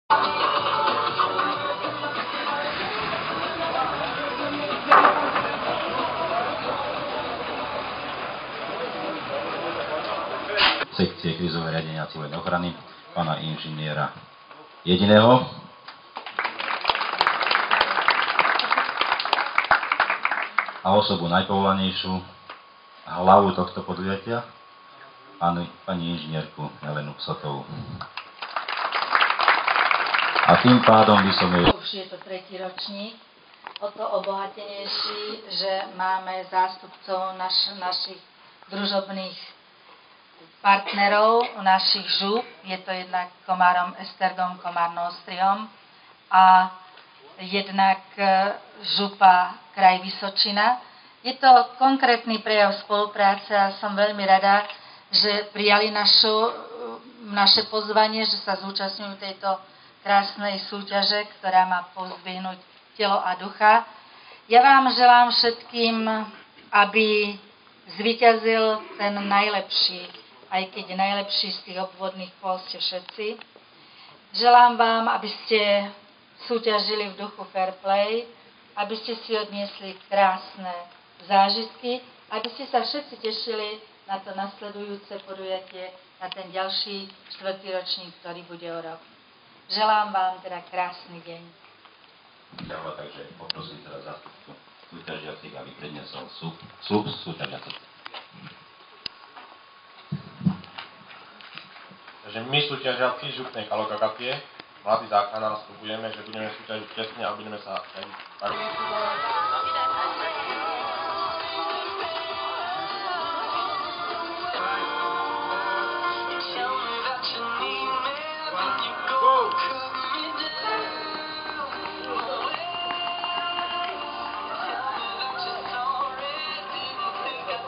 Sekcie krízové riadenia civilnej ochrany, pána inžiniera Jediného. A osobu najpovolanejšiu, hlavu tohto podujatia, pani inžinierku Helenu Psotovú. A tým pádom by som jej... Už je to tretí ročník, o to obohatenejší, že máme zástupcov našich družobných partnerov, našich žúb. Je to jednak Komárom Esztergom, Komárnou Ostriom a jednak župa kraj Vysočina. Je to konkrétny prejav spolupráce a som veľmi rada, že prijali naše pozvanie, že sa zúčastňujú tejto krásnej súťaže, ktorá má pozdvihnúť telo a ducha. Ja vám želám všetkým, aby zvíťazil ten najlepší, aj keď najlepší z tých obvodných pól ste všetci. Želám vám, aby ste súťažili v duchu fair play, aby ste si odniesli krásne zážitky, aby ste sa všetci tešili na to nasledujúce podujatie, na ten ďalší 4. ročník, ktorý bude o rok. Želám vám teda krásny deň. Takže poprosím teraz zástupcu súťažiacich, aby predniesol slub súťažiacich. Takže my súťažiaci župnej Kalokakatie, mladí záchranár, slubujeme, že budeme súťažiť čestne a budeme sa baviť.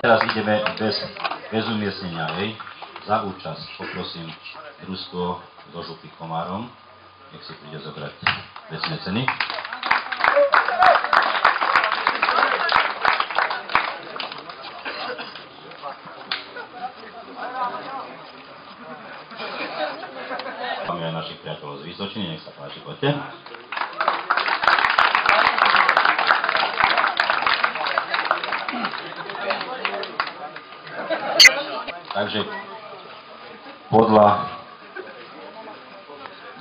Teraz ideme bez umiestnenia, hej. Za účasť poprosím družstvo do župy Komárom, nech si príde zobrať vecné ceny. Máme aj našich priateľov z Vysočiny, nech sa páči, poďte. Takže podľa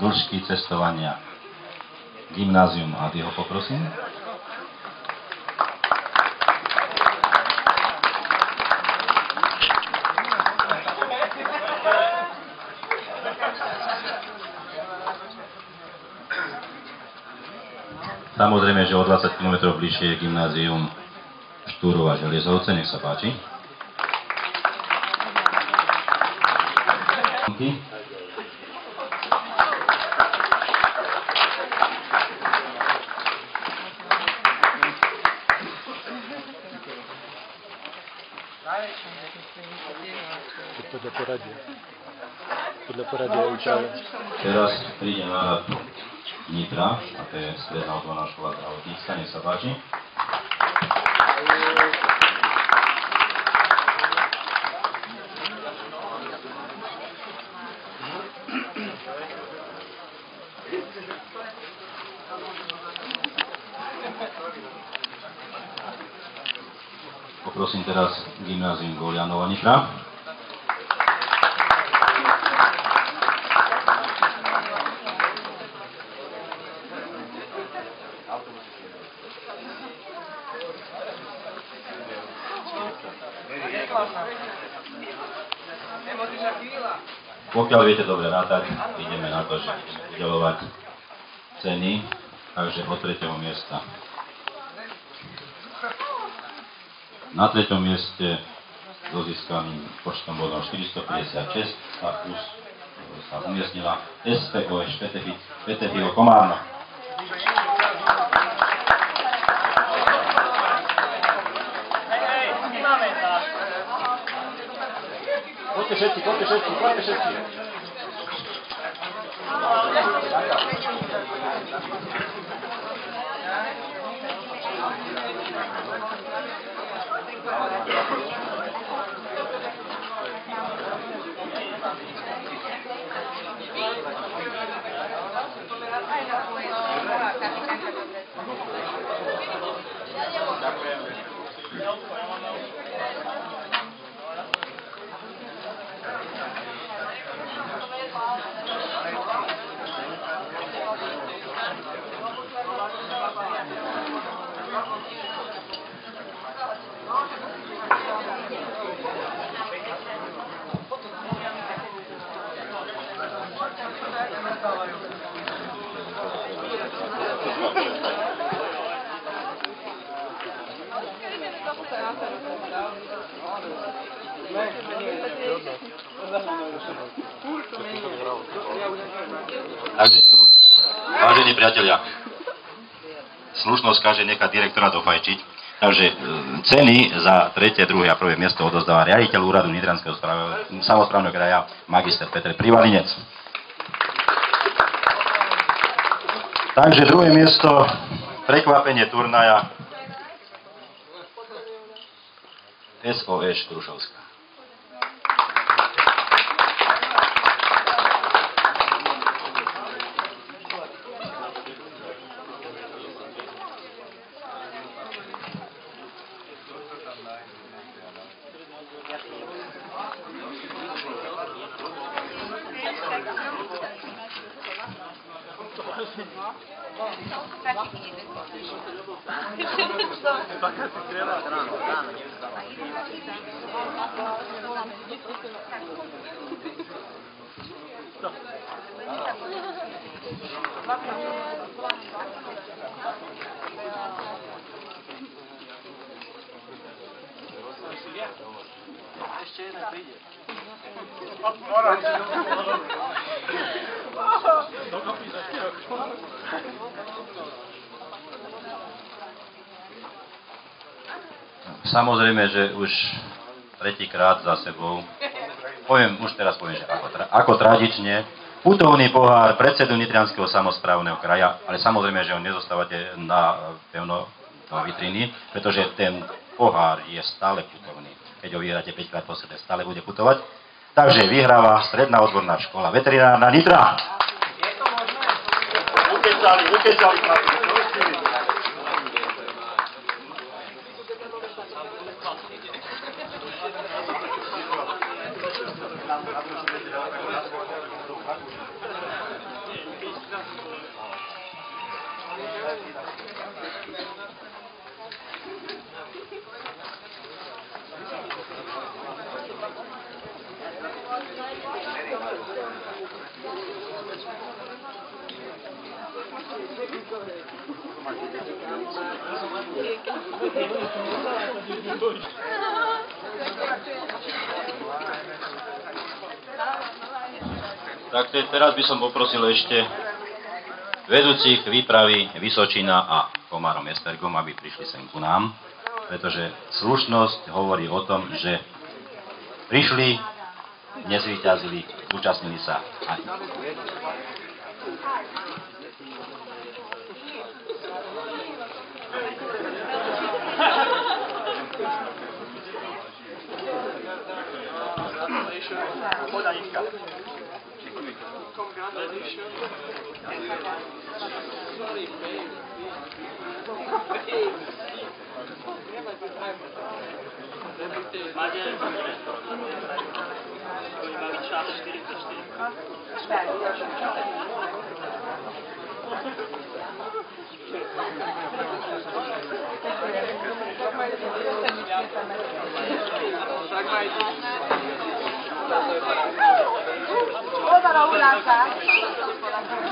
dĺžky cestovania Gymnázium Adyho poprosím. Samozrejme, že o 20 km bližšie je Gymnázium Štúrova Želiezovce, nech sa páči. Podľa poradia učia. Teraz príde náhľad Nitra, a to je stredná odborná škola zdravotnícka, nech sa páči. Poprosím teraz Gymnázium Golianova Nitra. Pokiaľ viete dobre rátať, ideme na to, že ideme udeľovať ceny, takže od 3. miesta. Na 3. mieste so získaným počtom bodov 456 sa umiestnila SPOŠ Petefilo Komárno. Poďte všetci. Takže, vážení priatelia, slušnosť káže nechať direktora dofajčiť, takže ceny za 3., 2. a 1. miesto odozdáva riaditeľ úradu Nitranského samosprávneho kraja magister Peter Privalinec. Takže 2. miesto, prekvapenie turnaja SOS Krušovská. Ešte jeden príde. Samozrejme, že už 3. krát za sebou, už teraz poviem, že ako tradične, putovný pohár predsedu Nitrianskeho samosprávneho kraja, ale samozrejme, že ho nezostávate na pevno do vitriny, pretože ten pohár je stále putovný. Keď ho vyhráte 5-krát po sebe, stále bude putovať. Takže vyhráva Stredná odborná škola veterinárna Nitra. Je to možné? Ukecali. Tak teraz by som poprosil ešte vedúcich výpravy Vysočina a Komárom Esztergom, aby prišli sem ku nám, pretože slušnosť hovorí o tom, že prišli, nezvíťazili, zúčastnili sa aj.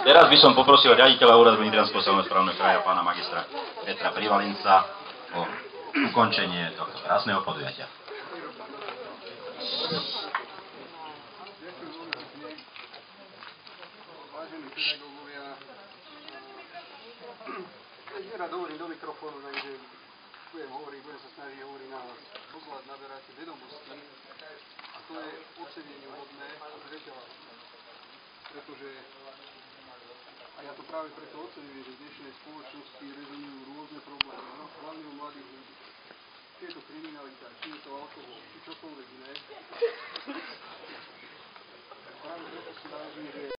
Teraz by som poprosil riaditeľa úradu Nitrianskeho samosprávneho kraja, pána magistra Petra Privalinca, o ukončenie tohto krásneho podujatia. Vážení pedagógovia, nerad hovorím do mikrofónu, takže budem sa snažiť hovoriť na hlas. Pozvlášť naberáte vedomosti a to je ocenenie hodné a zreteľné. Pretože, a ja to práve preto oceňujem, že v dnešnej spoločnosti rezonujú rôzne problémy, no, hlavne u mladých ľudí. Či je to kriminalita, či je to alkohol, či čokoľvek iné. Práve preto si vážim, že